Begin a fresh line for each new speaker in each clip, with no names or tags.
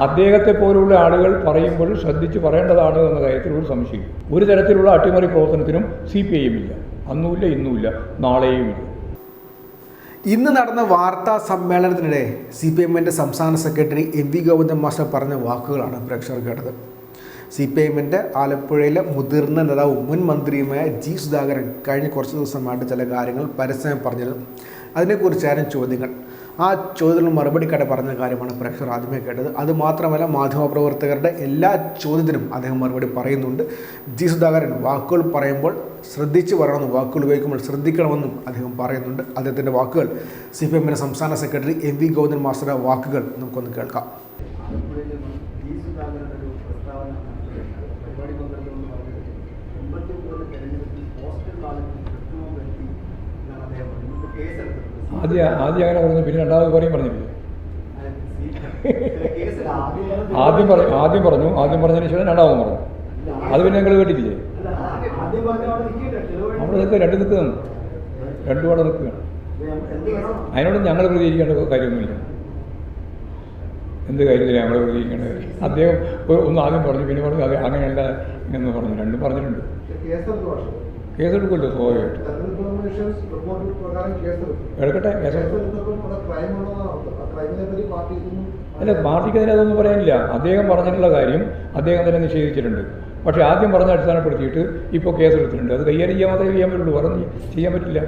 അദ്ദേഹത്തെ പോലുള്ള ആളുകൾ പറയുമ്പോൾ ശ്രദ്ധിച്ച് പറയേണ്ടതാണ് എന്ന കാര്യത്തിൽ ഒരു സംശയം. ഒരു തരത്തിലുള്ള അട്ടിമറി പ്രവർത്തനത്തിനും CPIM ഇല്ല, അന്നുമില്ല, ഇന്നുമില്ല, നാളെയുമില്ല.
ഇന്ന് നടന്ന വാർത്താ സമ്മേളനത്തിനിടെ CPIM സംസ്ഥാന സെക്രട്ടറി MV ഗോവിന്ദൻ മാസ്റ്റർ പറഞ്ഞ വാക്കുകളാണ് പ്രേക്ഷകർ കേട്ടത്. CPIM ആലപ്പുഴയിലെ മുതിർന്ന നേതാവും മുൻ മന്ത്രിയുമായ G സുധാകരൻ കഴിഞ്ഞ കുറച്ച് ദിവസമായിട്ട് ചില കാര്യങ്ങൾ പരസ്യമായി പറഞ്ഞിരുന്നു. അതിനെക്കുറിച്ചായിരുന്നു ചോദ്യങ്ങൾ. ആ ചോദ്യത്തിന് മറുപടി കട പറഞ്ഞ കാര്യമാണ് പ്രേക്ഷകർ ആദ്യമേ കേട്ടത്. അതുമാത്രമല്ല, മാധ്യമപ്രവർത്തകരുടെ എല്ലാ ചോദ്യത്തിനും അദ്ദേഹം മറുപടി പറയുന്നുണ്ട്. G സുധാകരൻ വാക്കുകൾ പറയുമ്പോൾ ശ്രദ്ധിച്ച് പറയണമെന്നും വാക്കുകൾ ഉപയോഗിക്കുമ്പോൾ ശ്രദ്ധിക്കണമെന്നും അദ്ദേഹം പറയുന്നുണ്ട്. അദ്ദേഹത്തിൻ്റെ വാക്കുകൾ CPIM സംസ്ഥാന സെക്രട്ടറി MV ഗോവിന്ദൻ മാസ്റ്ററുടെ വാക്കുകൾ നമുക്കൊന്ന് കേൾക്കാം.
ആദ്യം അങ്ങനെ പറഞ്ഞു, പിന്നെ രണ്ടാമത് പറഞ്ഞില്ലേ? ആദ്യം പറഞ്ഞതിന് ശേഷം രണ്ടാമതും പറഞ്ഞു. അത് പിന്നെ നിങ്ങൾ കേട്ടിട്ടില്ലേ? അവിടെ നിൽക്കുക, രണ്ടും അവിടെ നിൽക്കുകയാണ്. അതിനോട് ഞങ്ങൾ പ്രതികരിക്കേണ്ട കാര്യമൊന്നുമില്ല. എന്ത് കാര്യത്തിലാണ് ഞങ്ങൾ പ്രതികരിക്കേണ്ട കാര്യം? അദ്ദേഹം ഒന്ന് ആദ്യം പറഞ്ഞു, പിന്നെ പറഞ്ഞു അത് അങ്ങനെയല്ല എന്ന് പറഞ്ഞു. രണ്ടും പറഞ്ഞിട്ടുണ്ട്. കേസെടുക്കുമല്ലോ സ്വാഭാവികമായിട്ട്. എടുക്കട്ടെ, അല്ല, പാർട്ടിക്ക് അതിന് അതൊന്നും പറയാനില്ല. അദ്ദേഹം പറഞ്ഞിട്ടുള്ള കാര്യം അദ്ദേഹം തന്നെ നിഷേധിച്ചിട്ടുണ്ട്. പക്ഷേ ആദ്യം പറഞ്ഞ അടിസ്ഥാനപ്പെടുത്തിയിട്ട് ഇപ്പോൾ കേസെടുത്തിട്ടുണ്ട്. അത് കൈകാര്യം ചെയ്യാൻ മാത്രമേ ചെയ്യാൻ പറ്റുള്ളൂ, വേറെ ചെയ്യാൻ പറ്റില്ല.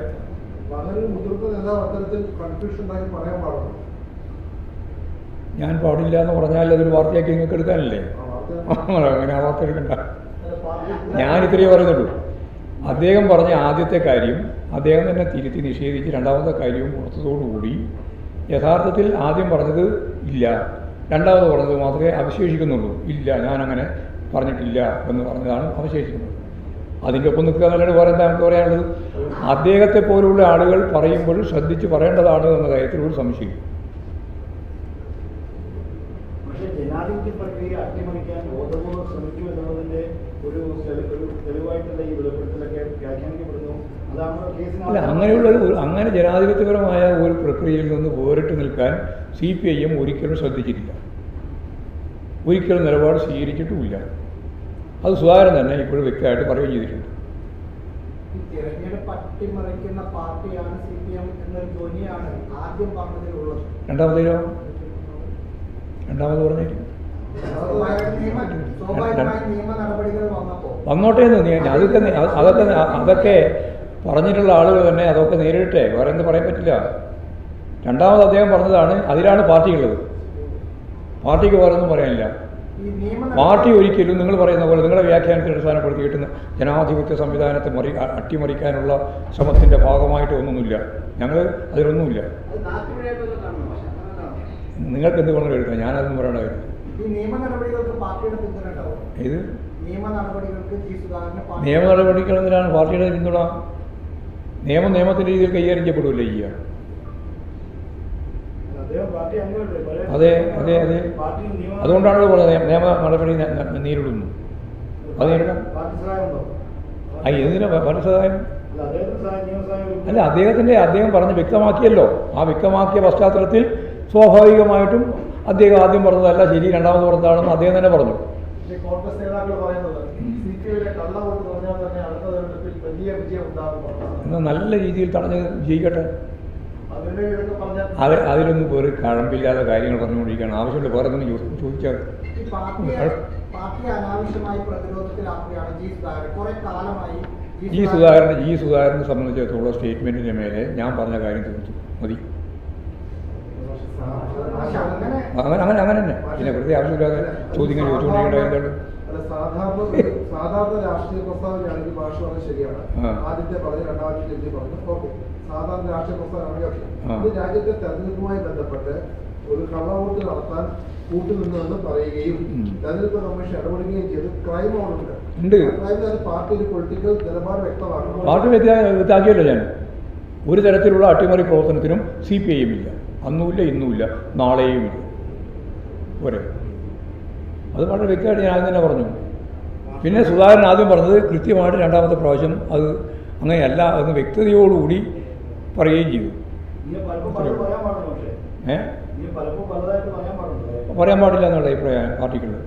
ഞാൻ പാടില്ല എന്ന് പറഞ്ഞാൽ അതൊരു വാർത്തയാക്കി നിങ്ങൾക്ക് എടുക്കാനല്ലേ? അങ്ങനെ ആ വാർത്ത എടുക്കണ്ട. ഞാൻ ഇത്രയേ പറയുന്നുള്ളൂ. അദ്ദേഹം പറഞ്ഞ ആദ്യത്തെ കാര്യം അദ്ദേഹം തന്നെ തിരുത്തി നിഷേധിച്ച് രണ്ടാമത്തെ കാര്യവും പുറത്തതോടുകൂടി യഥാർത്ഥത്തിൽ ആദ്യം പറഞ്ഞത് ഇല്ല, രണ്ടാമത് പറഞ്ഞത് മാത്രമേ അവശേഷിക്കുന്നുള്ളൂ. ഇല്ല, ഞാനങ്ങനെ പറഞ്ഞിട്ടില്ല എന്ന് പറഞ്ഞതാണ് അവശേഷിക്കുന്നത്. അതിൻ്റെ ഒപ്പം നിൽക്കുക എന്നല്ലാണ്ട് വേറെ എന്താ നമുക്ക് പറയാനുള്ളത്? അദ്ദേഹത്തെ പോലുള്ള ആളുകൾ പറയുമ്പോൾ ശ്രദ്ധിച്ച് പറയേണ്ടതാണ് എന്ന കാര്യത്തിൽ ഒരു സംശയം.
ജനാധിപത്യ പ്രക്രിയ അട്ടിമറിക്കാൻ ബോധപൂർവ്വം ശ്രമിച്ചു എന്നുള്ളതിന്റെ ഒരു തെളിവായിട്ടുള്ള ഈ വെളിപ്പെടുത്തലൊക്കെ വ്യാഖ്യാനിക്കപ്പെടുന്നു.
അല്ല, അങ്ങനെ ജനാധിപത്യപരമായ ഒരു പ്രക്രിയയിൽ നിന്ന് വേറിട്ട് നിൽക്കാൻ CPIM ഒരിക്കലും ശ്രദ്ധിച്ചിട്ടില്ല, ഒരിക്കലും നിലപാട് സ്വീകരിച്ചിട്ടുമില്ല. അത് സുധാകരൻ തന്നെ ഇപ്പോഴും വ്യക്തമായിട്ട് പറയുകയും ചെയ്തിട്ടുണ്ട്.
തിരഞ്ഞെടുപ്പ് അട്ടിമറിക്കുന്ന പാർട്ടിയാണ് CPIM എന്നൊരു ധ്വനിയാണ് ആദ്യം പറഞ്ഞതിലുള്ളത്. രണ്ടാമത് പറഞ്ഞിട്ട്
വന്നോട്ടേന്ന് അതൊക്കെ പറഞ്ഞിട്ടുള്ള ആളുകൾ തന്നെ അതൊക്കെ നേരിട്ടെ, വേറെ എന്ത് പറയാൻ പറ്റില്ല. രണ്ടാമത് അദ്ദേഹം പറഞ്ഞതാണ്, അതിലാണ് പാർട്ടിയുള്ളത്. പാർട്ടിക്ക് വേറെ ഒന്നും പറയാനില്ല. പാർട്ടി ഒരിക്കലും നിങ്ങൾ പറയുന്ന പോലെ നിങ്ങളുടെ വ്യാഖ്യാനത്തെ അടിസ്ഥാനപ്പെടുത്തിയിട്ട് ജനാധിപത്യ സംവിധാനത്തെ അട്ടിമറിക്കാനുള്ള ശ്രമത്തിൻ്റെ ഭാഗമായിട്ട് ഒന്നുമില്ല. ഞങ്ങൾ അതിലൊന്നുമില്ല. നിങ്ങൾക്ക് എന്ത് വേണമെങ്കിലും എടുക്കാം, ഞാനതൊന്നും പറയണ്ടായിരുന്നു. ഇത് നിയമ നടപടികൾ എന്തിനാണ് പാർട്ടിയുടെ പിന്തുണ? നിയമത്തിൻ്റെ രീതിയിൽ കൈകാര്യം ചെയ്യപ്പെടുമല്ലോ ചെയ്യുക. അതെ, അതുകൊണ്ടാണ് പറഞ്ഞത് നിയമ നടപടി നേരിടുന്നു. അത് നേരിടാം. എന്തിനാ പാർട്ടി സഹായം? അല്ല, അദ്ദേഹം പറഞ്ഞ് വ്യക്തമാക്കിയല്ലോ. ആ വ്യക്തമാക്കിയ പശ്ചാത്തലത്തിൽ സ്വാഭാവികമായിട്ടും അദ്ദേഹം ആദ്യം പറഞ്ഞതല്ല ശരി, രണ്ടാമത് പറഞ്ഞതാണെന്ന് അദ്ദേഹം തന്നെ പറഞ്ഞു. എന്നാൽ നല്ല രീതിയിൽ തടഞ്ഞ് ജയിക്കട്ടെ. അതിലൊന്നും ഒരു കഴമ്പില്ലാത്ത കാര്യങ്ങൾ പറഞ്ഞുകൊണ്ടിരിക്കുകയാണ്. ആവശ്യമുള്ള വേറെ ഒന്നും ചോദിച്ചാൽ ഈ സുധാകരനെ സംബന്ധിച്ചിടത്തോളം സ്റ്റേറ്റ്മെൻറ്റിൻ്റെ മേലെ ഞാൻ പറഞ്ഞ കാര്യം തീർത്തു മതി. അങ്ങനെ തന്നെ പിന്നെ വെറുതെ ആവശ്യമില്ലാതെ ചോദ്യങ്ങൾ ചോദിച്ചുകൊണ്ടിരിക്കേണ്ട.
സാധാരണ രാഷ്ട്രീയ പ്രസ്താവനയാണെങ്കിൽ ഭാഷ പറഞ്ഞത് ശരിയാണ്. ആദ്യത്തെ പറഞ്ഞു, രണ്ടാമത്തെ പറഞ്ഞു. ഓക്കെ, സാധാരണ രാഷ്ട്രീയ പ്രസ്താവന. ഇത് രാജ്യത്തെ തെരഞ്ഞെടുപ്പുമായി ബന്ധപ്പെട്ട് ഒരു കള്ളവോട്ട് നടത്താൻ കൂട്ടുനിന്നെന്ന് പറയുകയും തെരഞ്ഞെടുപ്പ് കമ്മീഷൻ ഇടപെടുകയും ചെയ്ത് ക്രൈം ഉണ്ട്. പാർട്ടി ഒരു പൊളിറ്റിക്കൽ നിലപാട് വ്യക്തമാക്കണം.
പാർട്ടി വ്യക്തമാക്കിയല്ലോ ഞാൻ. ഒരു തരത്തിലുള്ള അട്ടിമറി പ്രവർത്തനത്തിനും CPIM ഇല്ല, അന്നുമില്ല, ഇന്നുമില്ല, നാളെയുമില്ല. പോരെ, അത് വളരെ വ്യക്തമായിട്ട് ഞാൻ തന്നെ പറഞ്ഞു. പിന്നെ സുധാകരൻ ആദ്യം പറഞ്ഞത് കൃത്യമായിട്ട് രണ്ടാമത്തെ പ്രാവശ്യം അത് അങ്ങനെയല്ല എന്ന് വ്യക്തതയോടുകൂടി പറയുകയും ചെയ്തു. പറയാൻ പാടില്ല എന്നുള്ള അഭിപ്രായം പാർട്ടിക്കുള്ളത്.